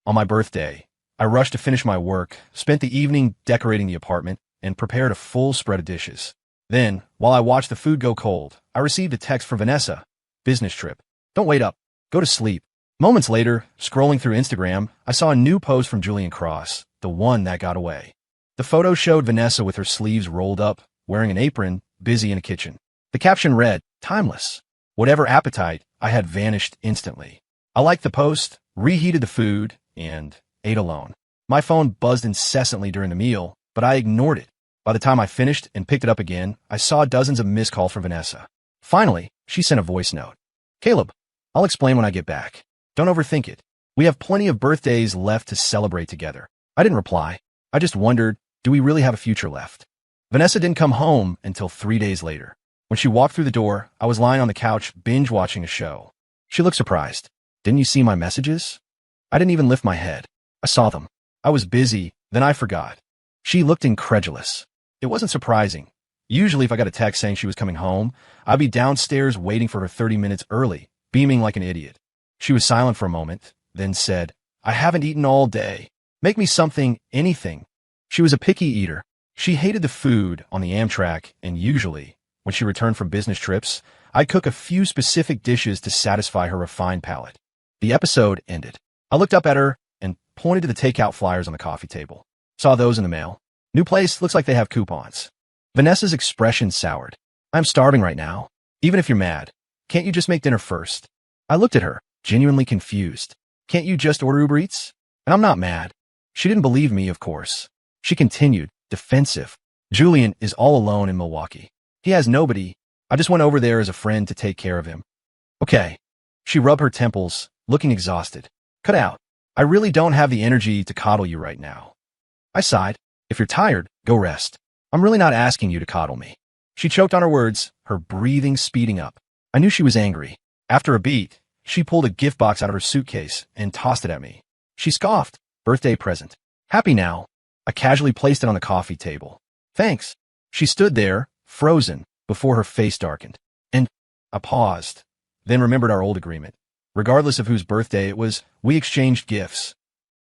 On my birthday, I rushed to finish my work, spent the evening decorating the apartment, and prepared a full spread of dishes. Then, while I watched the food go cold, I received a text from Vanessa. Business trip. Don't wait up. Go to sleep. Moments later, scrolling through Instagram, I saw a new post from Julian, the one that got away. The photo showed Vanessa with her sleeves rolled up, wearing an apron, busy in a kitchen. The caption read, "Timeless." Whatever appetite I had vanished instantly. I liked the post, reheated the food, and ate alone. My phone buzzed incessantly during the meal, but I ignored it. By the time I finished and picked it up again, I saw dozens of missed calls from Vanessa. Finally, she sent a voice note. "Caleb, I'll explain when I get back. Don't overthink it. We have plenty of birthdays left to celebrate together." I didn't reply. I just wondered, do we really have a future left? Vanessa didn't come home until 3 days later. When she walked through the door, I was lying on the couch binge-watching a show. She looked surprised. "Didn't you see my messages?" I didn't even lift my head. I saw them. I was busy, then I forgot. She looked incredulous. It wasn't surprising. Usually if I got a text saying she was coming home, I'd be downstairs waiting for her 30 minutes early, beaming like an idiot. She was silent for a moment, then said, "I haven't eaten all day. Make me something, anything." She was a picky eater. She hated the food on the Amtrak, and usually, when she returned from business trips, I'd cook a few specific dishes to satisfy her refined palate. The episode ended. I looked up at her and pointed to the takeout flyers on the coffee table. "Saw those in the mail. New place, looks like they have coupons." Vanessa's expression soured. "I'm starving right now. Even if you're mad, can't you just make dinner first?" I looked at her, genuinely confused. "Can't you just order Uber Eats?" And I'm not mad. She didn't believe me, of course. She continued, defensive. "Julian is all alone in Milwaukee. He has nobody. I just went over there as a friend to take care of him." "Okay." She rubbed her temples, looking exhausted. "Cut out. I really don't have the energy to coddle you right now." I sighed. "If you're tired, go rest. I'm really not asking you to coddle me." She choked on her words, her breathing speeding up. I knew she was angry. After a beat, she pulled a gift box out of her suitcase and tossed it at me. She scoffed. "Birthday present. Happy now." I casually placed it on the coffee table. "Thanks." She stood there, frozen, before her face darkened. And I paused, then remembered our old agreement. Regardless of whose birthday it was, we exchanged gifts.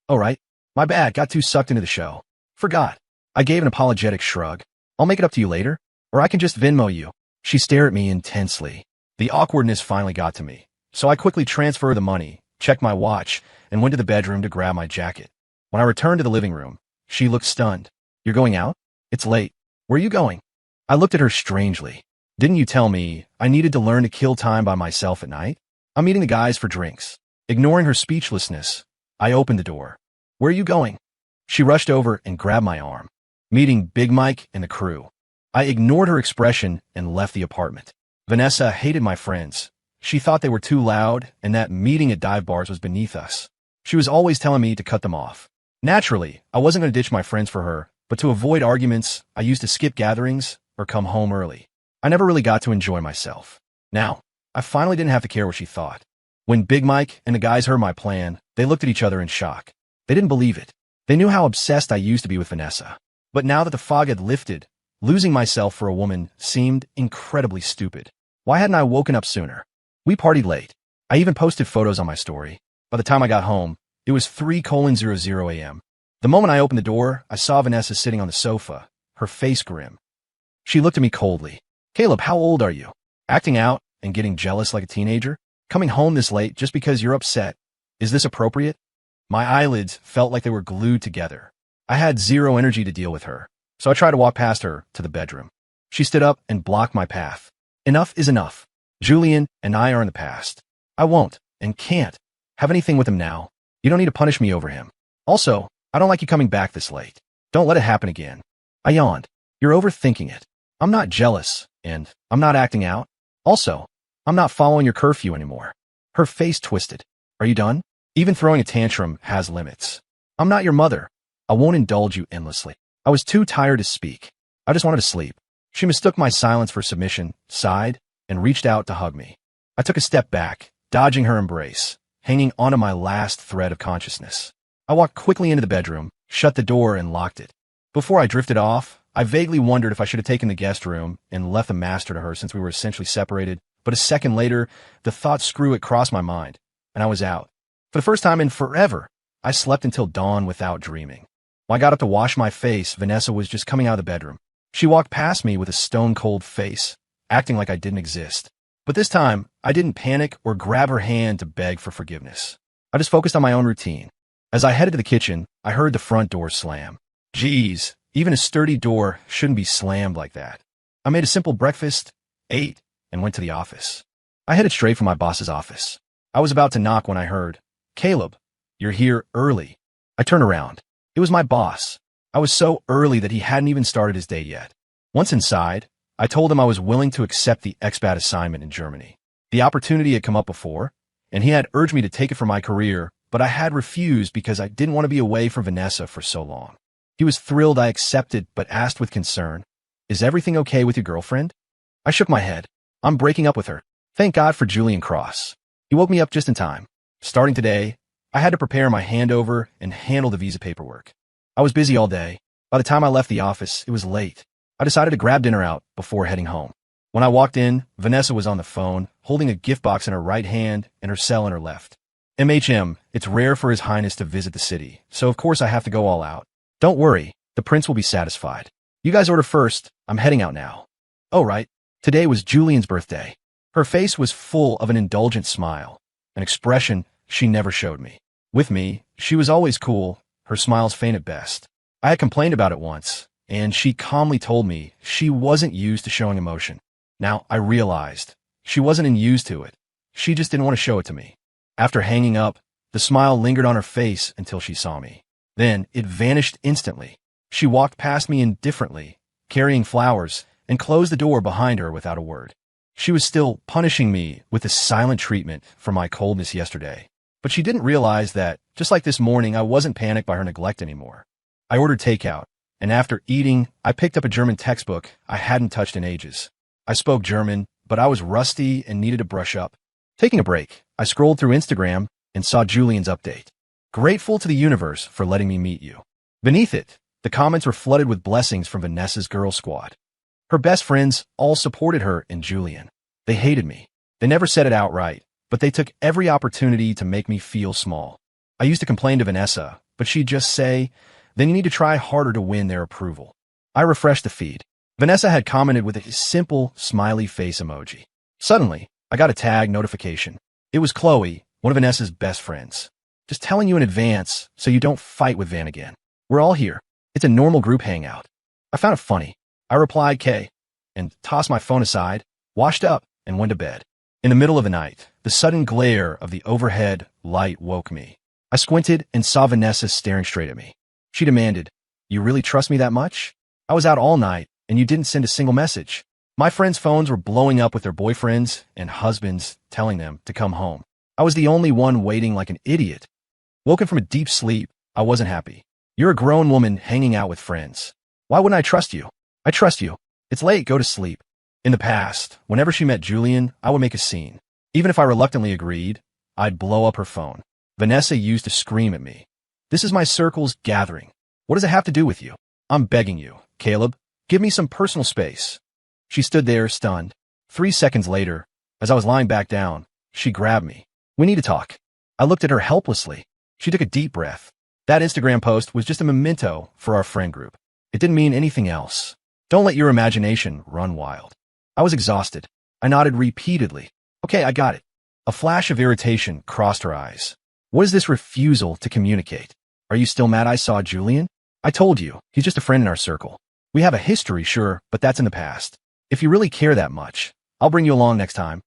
"Oh, right. My bad, got too sucked into the show. Forgot." I gave an apologetic shrug. "I'll make it up to you later, or I can just Venmo you." She stared at me intensely. The awkwardness finally got to me, so I quickly transferred the money, checked my watch, and went to the bedroom to grab my jacket. When I returned to the living room, she looked stunned. "You're going out? It's late. Where are you going?" I looked at her strangely. "Didn't you tell me I needed to learn to kill time by myself at night? I'm meeting the guys for drinks." Ignoring her speechlessness, I opened the door. "Where are you going?" She rushed over and grabbed my arm. "Meeting Big Mike and the crew." I ignored her expression and left the apartment. Vanessa hated my friends. She thought they were too loud and that meeting at dive bars was beneath us. She was always telling me to cut them off. Naturally, I wasn't going to ditch my friends for her, but to avoid arguments, I used to skip gatherings or come home early. I never really got to enjoy myself. Now, I finally didn't have to care what she thought. When Big Mike and the guys heard my plan, they looked at each other in shock. They didn't believe it. They knew how obsessed I used to be with Vanessa. But now that the fog had lifted, losing myself for a woman seemed incredibly stupid. Why hadn't I woken up sooner? We partied late. I even posted photos on my story. By the time I got home, it was 3:00 a.m. The moment I opened the door, I saw Vanessa sitting on the sofa, her face grim. She looked at me coldly. "Caleb, how old are you? Acting out and getting jealous like a teenager? Coming home this late just because you're upset? Is this appropriate?" My eyelids felt like they were glued together. I had zero energy to deal with her, so I tried to walk past her to the bedroom. She stood up and blocked my path. "Enough is enough. Julian and I are in the past. I won't and can't have anything with him now. You don't need to punish me over him. Also, I don't like you coming back this late. Don't let it happen again." I yawned. "You're overthinking it. I'm not jealous, and I'm not acting out. Also, I'm not following your curfew anymore." Her face twisted. "Are you done? Even throwing a tantrum has limits. I'm not your mother. I won't indulge you endlessly." I was too tired to speak. I just wanted to sleep. She mistook my silence for submission, sighed, and reached out to hug me. I took a step back, dodging her embrace, hanging onto my last thread of consciousness. I walked quickly into the bedroom, shut the door, and locked it. Before I drifted off, I vaguely wondered if I should have taken the guest room and left the master to her since we were essentially separated, but a second later, the thought screw it crossed my mind, and I was out. For the first time in forever, I slept until dawn without dreaming. When I got up to wash my face, Vanessa was just coming out of the bedroom. She walked past me with a stone-cold face, acting like I didn't exist. But this time, I didn't panic or grab her hand to beg for forgiveness. I just focused on my own routine. As I headed to the kitchen, I heard the front door slam. Geez, even a sturdy door shouldn't be slammed like that. I made a simple breakfast, ate, and went to the office. I headed straight for my boss's office. I was about to knock when I heard, "Caleb, you're here early." I turned around. It was my boss. I was so early that he hadn't even started his day yet. Once inside, I told him I was willing to accept the expat assignment in Germany. The opportunity had come up before, and he had urged me to take it for my career, but I had refused because I didn't want to be away from Vanessa for so long. He was thrilled I accepted, but asked with concern, "Is everything okay with your girlfriend?" I shook my head. "I'm breaking up with her." Thank God for Julian Cross. He woke me up just in time. Starting today, I had to prepare my handover and handle the visa paperwork. I was busy all day. By the time I left the office, it was late. I decided to grab dinner out before heading home. When I walked in, Vanessa was on the phone, holding a gift box in her right hand and her cell in her left. "MHM, it's rare for His Highness to visit the city, so of course I have to go all out. Don't worry, the prince will be satisfied. You guys order first, I'm heading out now." Oh right, today was Julian's birthday. Her face was full of an indulgent smile, an expression she never showed me. With me, she was always cool, her smiles faint at best. I had complained about it once, and she calmly told me she wasn't used to showing emotion. Now I realized she wasn't used to it. She just didn't want to show it to me. After hanging up, the smile lingered on her face until she saw me. Then it vanished instantly. She walked past me indifferently, carrying flowers, and closed the door behind her without a word. She was still punishing me with this silent treatment for my coldness yesterday. But she didn't realize that, just like this morning, I wasn't panicked by her neglect anymore. I ordered takeout, and after eating, I picked up a German textbook I hadn't touched in ages. I spoke German, but I was rusty and needed to brush up. Taking a break, I scrolled through Instagram and saw Julian's update. "Grateful to the universe for letting me meet you." Beneath it, the comments were flooded with blessings from Vanessa's girl squad. Her best friends all supported her and Julian. They hated me. They never said it outright, but they took every opportunity to make me feel small. I used to complain to Vanessa, but she'd just say, "Then you need to try harder to win their approval." I refreshed the feed. Vanessa had commented with a simple, smiley face emoji. Suddenly, I got a tag notification. It was Chloe, one of Vanessa's best friends. "Just telling you in advance so you don't fight with Van again. We're all here. It's a normal group hangout." I found it funny. I replied K, and tossed my phone aside, washed up, and went to bed. In the middle of the night, the sudden glare of the overhead light woke me. I squinted and saw Vanessa staring straight at me. She demanded, "You really trust me that much? I was out all night, and you didn't send a single message." My friends' phones were blowing up with their boyfriends and husbands telling them to come home. I was the only one waiting like an idiot. Woken from a deep sleep, I wasn't happy. "You're a grown woman hanging out with friends. Why wouldn't I trust you?" "I trust you. It's late, go to sleep." In the past, whenever she met Julian, I would make a scene. Even if I reluctantly agreed, I'd blow up her phone. Vanessa used to scream at me. "This is my circle's gathering. What does it have to do with you? I'm begging you, Caleb, give me some personal space." She stood there, stunned. 3 seconds later, as I was lying back down, she grabbed me. "We need to talk." I looked at her helplessly. She took a deep breath. That Instagram post was just a memento for our friend group. It didn't mean anything else. Don't let your imagination run wild. I was exhausted. I nodded repeatedly. "Okay, I got it." A flash of irritation crossed her eyes. "What is this refusal to communicate? Are you still mad I saw Julian? I told you, he's just a friend in our circle. We have a history, sure, but that's in the past. If you really care that much, I'll bring you along next time."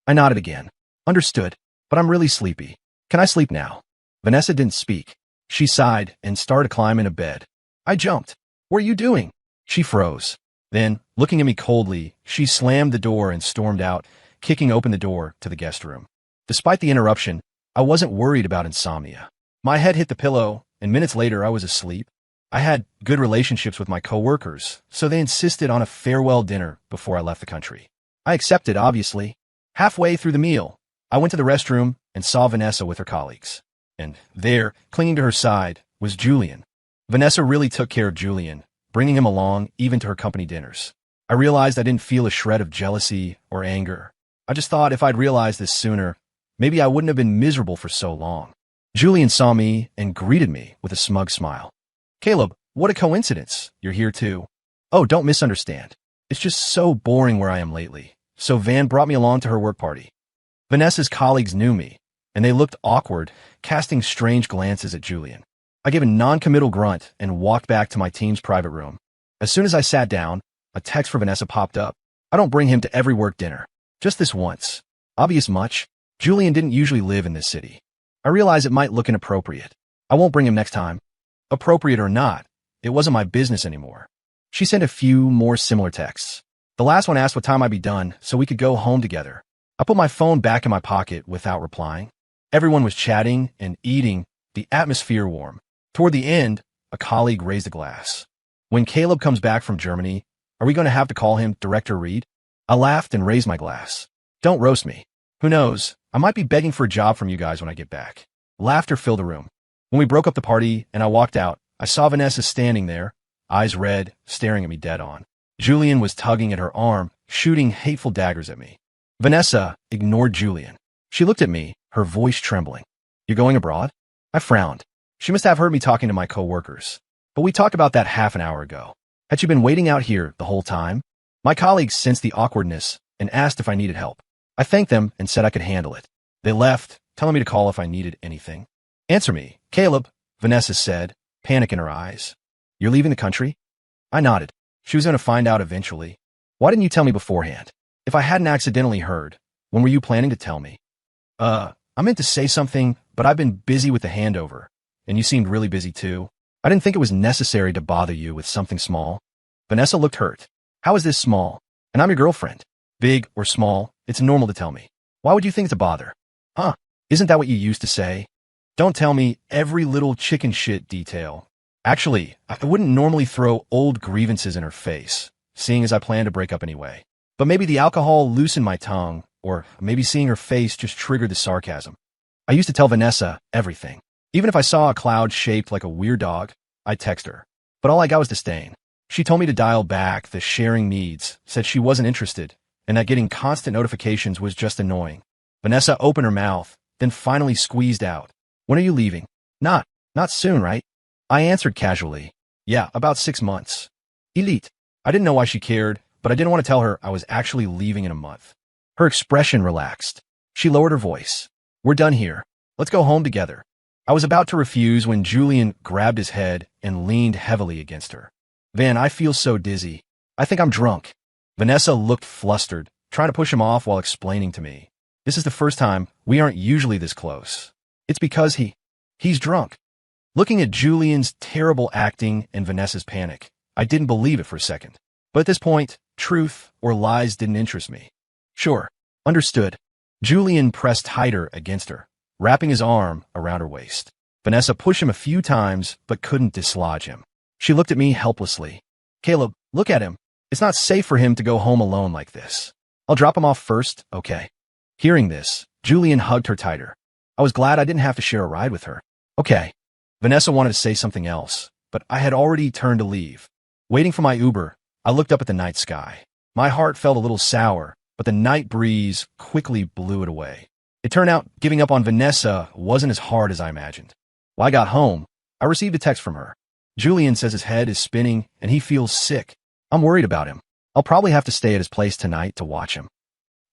I nodded again. "Understood, but I'm really sleepy. Can I sleep now?" Vanessa didn't speak. She sighed and started to climb into bed. I jumped. "What are you doing?" She froze. Then, looking at me coldly, she slammed the door and stormed out, kicking open the door to the guest room. Despite the interruption, I wasn't worried about insomnia. My head hit the pillow, and minutes later I was asleep. I had good relationships with my coworkers, so they insisted on a farewell dinner before I left the country. I accepted, obviously. Halfway through the meal, I went to the restroom and saw Vanessa with her colleagues. And there, clinging to her side, was Julian. Vanessa really took care of Julian, bringing him along even to her company dinners. I realized I didn't feel a shred of jealousy or anger. I just thought if I'd realized this sooner, maybe I wouldn't have been miserable for so long. Julian saw me and greeted me with a smug smile. Caleb, what a coincidence. You're here too. Oh, don't misunderstand. It's just so boring where I am lately. So Van brought me along to her work party. Vanessa's colleagues knew me, and they looked awkward, casting strange glances at Julian. I gave a non-committal grunt and walked back to my team's private room. As soon as I sat down, a text for Vanessa popped up. I don't bring him to every work dinner. Just this once. Obvious much? Julian didn't usually live in this city. I realize it might look inappropriate. I won't bring him next time. Appropriate or not, it wasn't my business anymore. She sent a few more similar texts. The last one asked what time I'd be done so we could go home together. I put my phone back in my pocket without replying. Everyone was chatting and eating, the atmosphere warm. Toward the end, a colleague raised a glass. When Caleb comes back from Germany, are we going to have to call him Director Reed? I laughed and raised my glass. Don't roast me. Who knows? I might be begging for a job from you guys when I get back. Laughter filled the room. When we broke up the party and I walked out, I saw Vanessa standing there, eyes red, staring at me dead on. Julian was tugging at her arm, shooting hateful daggers at me. Vanessa ignored Julian. She looked at me, her voice trembling. You're going abroad? I frowned. She must have heard me talking to my coworkers. But we talked about that half an hour ago. Had she been waiting out here the whole time? My colleagues sensed the awkwardness and asked if I needed help. I thanked them and said I could handle it. They left, telling me to call if I needed anything. Answer me, Caleb, Vanessa said, panic in her eyes. You're leaving the country? I nodded. She was going to find out eventually. Why didn't you tell me beforehand? If I hadn't accidentally heard, when were you planning to tell me? I meant to say something, but I've been busy with the handover, and you seemed really busy too. I didn't think it was necessary to bother you with something small. Vanessa looked hurt. How is this small? And I'm your girlfriend. Big or small, it's normal to tell me. Why would you think it's a bother? Huh? Isn't that what you used to say? Don't tell me every little chicken shit detail. Actually, I wouldn't normally throw old grievances in her face, seeing as I plan to break up anyway. But maybe the alcohol loosened my tongue, or maybe seeing her face just triggered the sarcasm. I used to tell Vanessa everything. Even if I saw a cloud shaped like a weird dog, I'd text her. But all I got was disdain. She told me to dial back the sharing needs, said she wasn't interested, and that getting constant notifications was just annoying. Vanessa opened her mouth, then finally squeezed out. When are you leaving? Not soon, right? I answered casually. Yeah, about 6 months. Elite. I didn't know why she cared, but I didn't want to tell her I was actually leaving in a month. Her expression relaxed. She lowered her voice. We're done here. Let's go home together. I was about to refuse when Julian grabbed his head and leaned heavily against her. Van, I feel so dizzy. I think I'm drunk. Vanessa looked flustered, trying to push him off while explaining to me. This is the first time we aren't usually this close. It's because he's drunk. Looking at Julian's terrible acting and Vanessa's panic, I didn't believe it for a second. But at this point, truth or lies didn't interest me. Sure. Understood. Julian pressed tighter against her, wrapping his arm around her waist. Vanessa pushed him a few times, but couldn't dislodge him. She looked at me helplessly. Caleb, look at him. It's not safe for him to go home alone like this. I'll drop him off first, okay? Hearing this, Julian hugged her tighter. I was glad I didn't have to share a ride with her. Okay. Vanessa wanted to say something else, but I had already turned to leave. Waiting for my Uber, I looked up at the night sky. My heart felt a little sour, but the night breeze quickly blew it away. It turned out giving up on Vanessa wasn't as hard as I imagined. When I got home, I received a text from her. Julian says his head is spinning and he feels sick. I'm worried about him. I'll probably have to stay at his place tonight to watch him.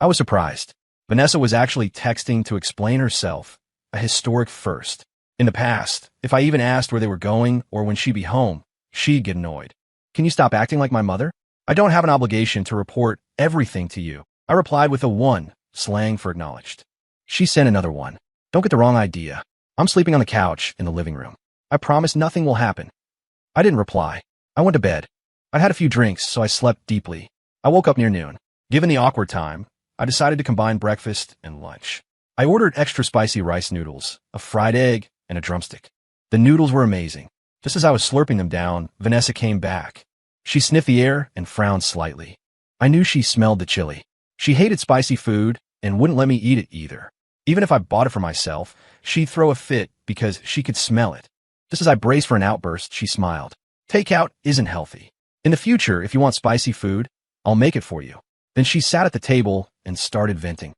I was surprised. Vanessa was actually texting to explain herself, a historic first. In the past, if I even asked where they were going or when she'd be home, she'd get annoyed. Can you stop acting like my mother? I don't have an obligation to report everything to you. I replied with a 1, slang for acknowledged. She sent another 1. Don't get the wrong idea. I'm sleeping on the couch in the living room. I promise nothing will happen. I didn't reply. I went to bed. I'd had a few drinks, so I slept deeply. I woke up near noon. Given the awkward time, I decided to combine breakfast and lunch. I ordered extra spicy rice noodles, a fried egg, and a drumstick. The noodles were amazing. Just as I was slurping them down, Vanessa came back. She sniffed the air and frowned slightly. I knew she smelled the chili. She hated spicy food and wouldn't let me eat it either. Even if I bought it for myself, she'd throw a fit because she could smell it. Just as I braced for an outburst, she smiled. Takeout isn't healthy. In the future, if you want spicy food, I'll make it for you. Then she sat at the table and started venting.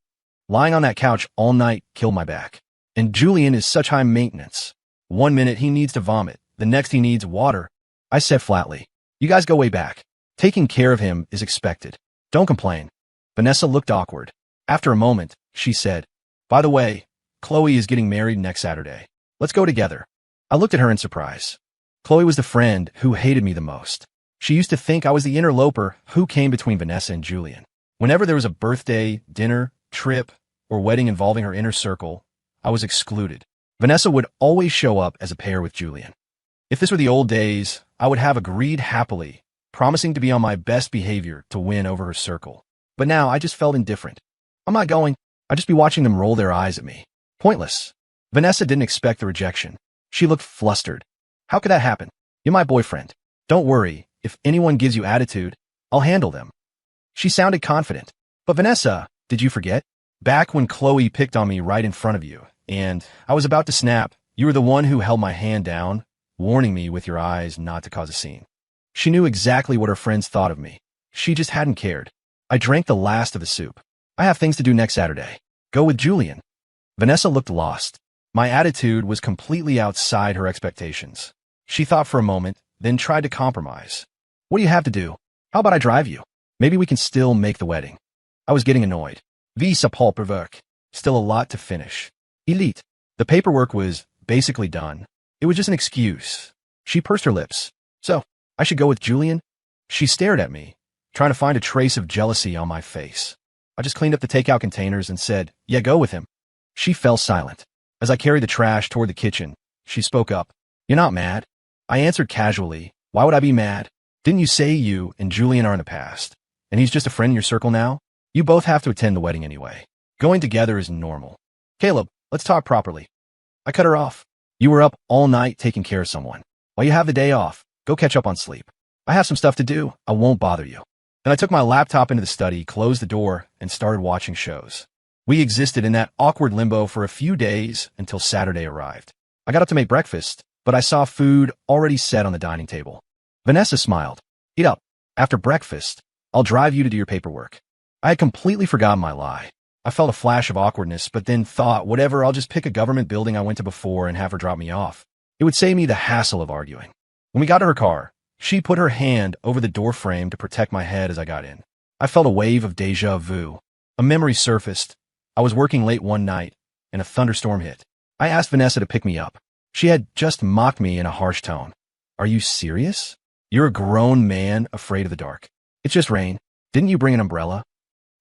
Lying on that couch all night killed my back. And Julian is such high maintenance. One minute he needs to vomit, the next he needs water. I said flatly, "You guys go way back. Taking care of him is expected. Don't complain." Vanessa looked awkward. After a moment, she said, "By the way, Chloe is getting married next Saturday. Let's go together." I looked at her in surprise. Chloe was the friend who hated me the most. She used to think I was the interloper who came between Vanessa and Julian. Whenever there was a birthday, dinner, trip, or wedding involving her inner circle, I was excluded. Vanessa would always show up as a pair with Julian. If this were the old days, I would have agreed happily, promising to be on my best behavior to win over her circle. But now I just felt indifferent. I'm not going. I'd just be watching them roll their eyes at me. Pointless. Vanessa didn't expect the rejection. She looked flustered. "How could that happen? You're my boyfriend. Don't worry. If anyone gives you attitude, I'll handle them." She sounded confident. "But Vanessa, did you forget? Back when Chloe picked on me right in front of you, and I was about to snap, you were the one who held my hand down, warning me with your eyes not to cause a scene." She knew exactly what her friends thought of me. She just hadn't cared. I drank the last of the soup. "I have things to do next Saturday. Go with Julian." Vanessa looked lost. My attitude was completely outside her expectations. She thought for a moment, then tried to compromise. "What do you have to do? How about I drive you? Maybe we can still make the wedding." I was getting annoyed. Visa paperwork. Still a lot to finish. Elite. The paperwork was basically done. It was just an excuse. She pursed her lips. "So, I should go with Julian?" She stared at me, trying to find a trace of jealousy on my face. I just cleaned up the takeout containers and said, "Yeah, go with him." She fell silent. As I carried the trash toward the kitchen, she spoke up. "You're not mad?" I answered casually, "Why would I be mad? Didn't you say you and Julian are in the past? And he's just a friend in your circle now? You both have to attend the wedding anyway. Going together is normal. Caleb, let's talk properly." I cut her off. "You were up all night taking care of someone. While you have the day off, go catch up on sleep. I have some stuff to do. I won't bother you." Then I took my laptop into the study, closed the door, and started watching shows. We existed in that awkward limbo for a few days until Saturday arrived. I got up to make breakfast, but I saw food already set on the dining table. Vanessa smiled. "Eat up. After breakfast, I'll drive you to do your paperwork." I had completely forgotten my lie. I felt a flash of awkwardness, but then thought, whatever, I'll just pick a government building I went to before and have her drop me off. It would save me the hassle of arguing. When we got to her car, she put her hand over the door frame to protect my head as I got in. I felt a wave of déjà vu. A memory surfaced. I was working late one night, and a thunderstorm hit. I asked Vanessa to pick me up. She had just mocked me in a harsh tone. "Are you serious? You're a grown man afraid of the dark. It's just rain. Didn't you bring an umbrella?"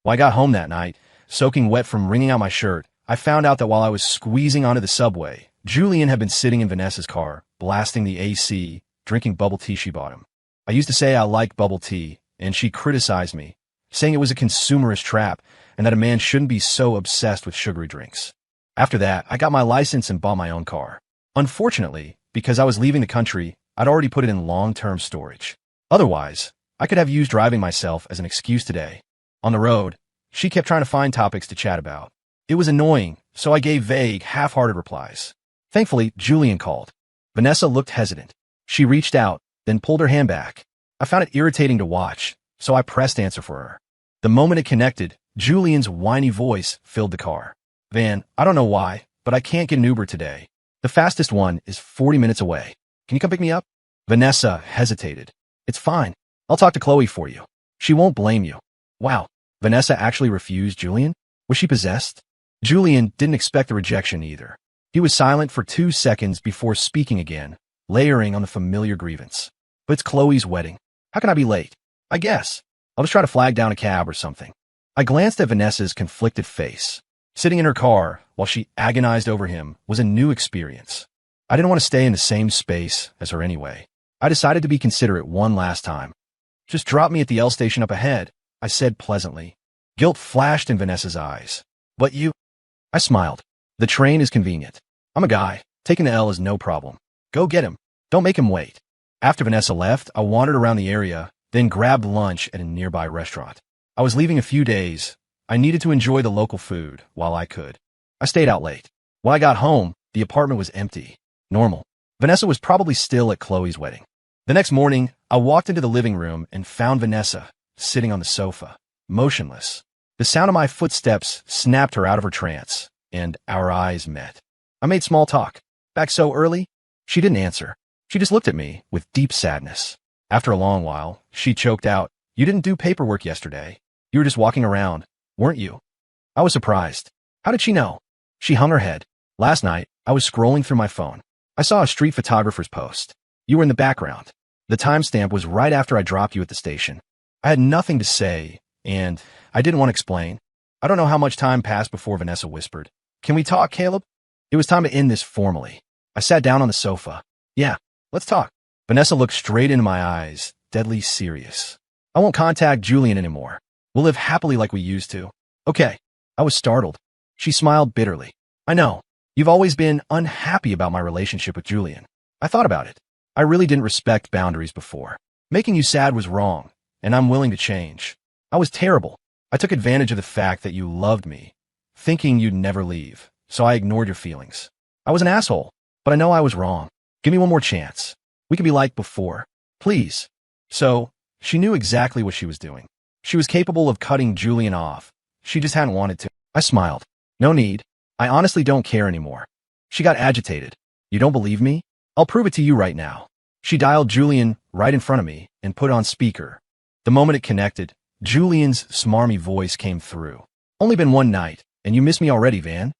When I got home that night, soaking wet from wringing out my shirt, I found out that while I was squeezing onto the subway, Julian had been sitting in Vanessa's car, blasting the AC, drinking bubble tea she bought him. I used to say I liked bubble tea, and she criticized me, saying it was a consumerist trap and that a man shouldn't be so obsessed with sugary drinks. After that, I got my license and bought my own car. Unfortunately, because I was leaving the country, I'd already put it in long-term storage. Otherwise, I could have used driving myself as an excuse today. On the road, she kept trying to find topics to chat about. It was annoying, so I gave vague, half-hearted replies. Thankfully, Julian called. Vanessa looked hesitant. She reached out, then pulled her hand back. I found it irritating to watch, so I pressed answer for her. The moment it connected, Julian's whiny voice filled the car. "Van, I don't know why, but I can't get an Uber today. The fastest one is 40 minutes away. Can you come pick me up?" Vanessa hesitated. "It's fine. I'll talk to Chloe for you. She won't blame you." Wow, Vanessa actually refused Julian? Was she possessed? Julian didn't expect the rejection either. He was silent for 2 seconds before speaking again, layering on the familiar grievance. "But it's Chloe's wedding. How can I be late? I guess I'll just try to flag down a cab or something." I glanced at Vanessa's conflicted face. Sitting in her car while she agonized over him was a new experience. I didn't want to stay in the same space as her anyway. I decided to be considerate one last time. "Just drop me at the L station up ahead," I said pleasantly. Guilt flashed in Vanessa's eyes. "But you—" I smiled. "The train is convenient. I'm a guy. Taking the L is no problem. Go get him. Don't make him wait." After Vanessa left, I wandered around the area, then grabbed lunch at a nearby restaurant. I was leaving a few days. I needed to enjoy the local food while I could. I stayed out late. When I got home, the apartment was empty. Normal. Vanessa was probably still at Chloe's wedding. The next morning, I walked into the living room and found Vanessa sitting on the sofa, motionless. The sound of my footsteps snapped her out of her trance, and our eyes met. I made small talk. Back so early? She didn't answer. She just looked at me with deep sadness. After a long while, she choked out, "You didn't do paperwork yesterday. You were just walking around, weren't you?" I was surprised. How did she know? She hung her head. "Last night, I was scrolling through my phone. I saw a street photographer's post. You were in the background. The timestamp was right after I dropped you at the station. I had nothing to say, and I didn't want to explain." I don't know how much time passed before Vanessa whispered, "Can we talk, Caleb?" It was time to end this formally. I sat down on the sofa. "Yeah, let's talk." Vanessa looked straight into my eyes, deadly serious. "I won't contact Julian anymore. We'll live happily like we used to." "Okay." I was startled. She smiled bitterly. "I know. You've always been unhappy about my relationship with Julian. I thought about it. I really didn't respect boundaries before. Making you sad was wrong, and I'm willing to change. I was terrible. I took advantage of the fact that you loved me, thinking you'd never leave, so I ignored your feelings. I was an asshole, but I know I was wrong. Give me one more chance. We can be like before. Please." So, she knew exactly what she was doing. She was capable of cutting Julian off. She just hadn't wanted to. I smiled. "No need. I honestly don't care anymore." She got agitated. "You don't believe me? I'll prove it to you right now." She dialed Julian right in front of me and put on speaker. The moment it connected, Julian's smarmy voice came through. "Only been one night, and you miss me already, Van?"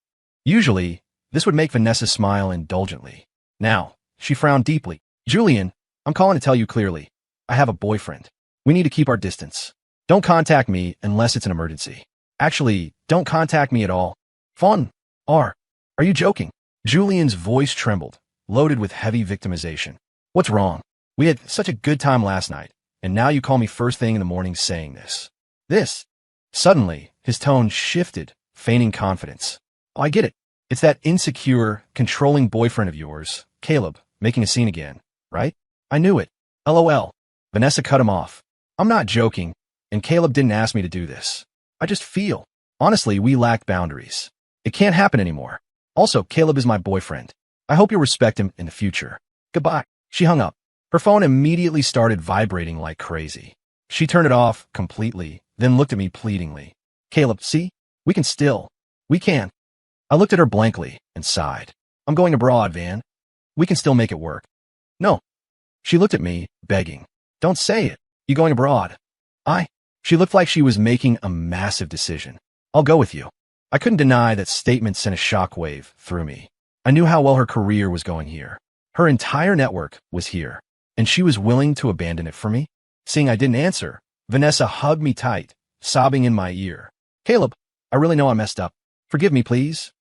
Usually, this would make Vanessa smile indulgently. Now, she frowned deeply. "Julian, I'm calling to tell you clearly. I have a boyfriend. We need to keep our distance. Don't contact me unless it's an emergency. Actually, don't contact me at all." "Fun. Are you joking?" Julian's voice trembled, loaded with heavy victimization. "What's wrong? We had such a good time last night, and now you call me first thing in the morning saying this. Suddenly, his tone shifted, feigning confidence. "Oh, I get it. It's that insecure, controlling boyfriend of yours, Caleb, making a scene again, right? I knew it. LOL. Vanessa cut him off. "I'm not joking, and Caleb didn't ask me to do this. I just feel. Honestly, we lack boundaries. It can't happen anymore. Also, Caleb is my boyfriend. I hope you'll respect him in the future. Goodbye." She hung up. Her phone immediately started vibrating like crazy. She turned it off completely, then looked at me pleadingly. "Caleb, see? We can." I looked at her blankly and sighed. "I'm going abroad, Van. We can still make it work." "No." She looked at me, begging. "Don't say it. You going abroad?" She looked like she was making a massive decision. "I'll go with you." I couldn't deny that statement sent a shockwave through me. I knew how well her career was going here. Her entire network was here, and she was willing to abandon it for me? Seeing I didn't answer, Vanessa hugged me tight, sobbing in my ear. "Caleb, I really know I messed up. Forgive me, please."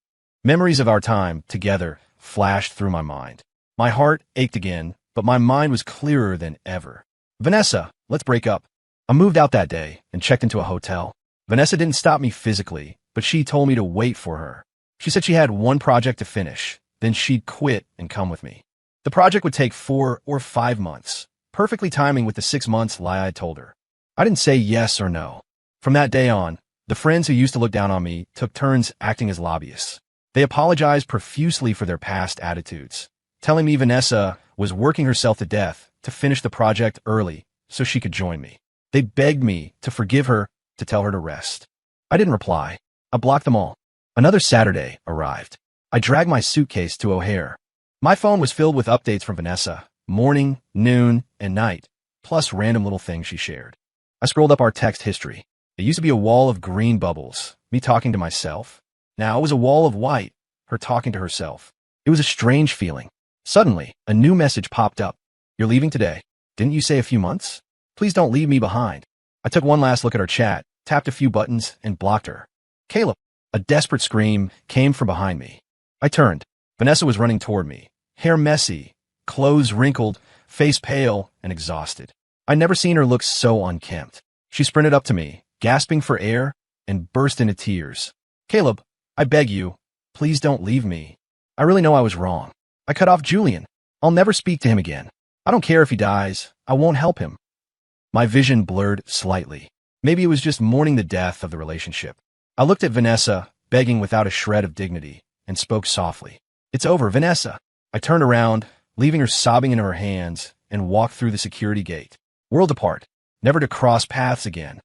Memories of our time together flashed through my mind. My heart ached again, but my mind was clearer than ever. "Vanessa, let's break up." I moved out that day and checked into a hotel. Vanessa didn't stop me physically, but she told me to wait for her. She said she had one project to finish, then she'd quit and come with me. The project would take 4 or 5 months, perfectly timing with the 6 months lie I told her. I didn't say yes or no. From that day on, the friends who used to look down on me took turns acting as lobbyists. They apologized profusely for their past attitudes, telling me Vanessa was working herself to death to finish the project early so she could join me. They begged me to forgive her, to tell her to rest. I didn't reply. I blocked them all. Another Saturday arrived. I dragged my suitcase to O'Hare. My phone was filled with updates from Vanessa, morning, noon, and night, plus random little things she shared. I scrolled up our text history. It used to be a wall of green bubbles, me talking to myself. Now it was a wall of white, her talking to herself. It was a strange feeling. Suddenly, a new message popped up. "You're leaving today. Didn't you say a few months? Please don't leave me behind." I took one last look at our chat, tapped a few buttons, and blocked her. "Caleb." A desperate scream came from behind me. I turned. Vanessa was running toward me, hair messy, clothes wrinkled, face pale and exhausted. I'd never seen her look so unkempt. She sprinted up to me, gasping for air, and burst into tears. "Caleb, I beg you, please don't leave me. I really know I was wrong. I cut off Julian. I'll never speak to him again. I don't care if he dies. I won't help him." My vision blurred slightly. Maybe it was just mourning the death of the relationship. I looked at Vanessa, begging without a shred of dignity, and spoke softly. "It's over, Vanessa." I turned around, leaving her sobbing in her hands, and walked through the security gate. World apart, never to cross paths again.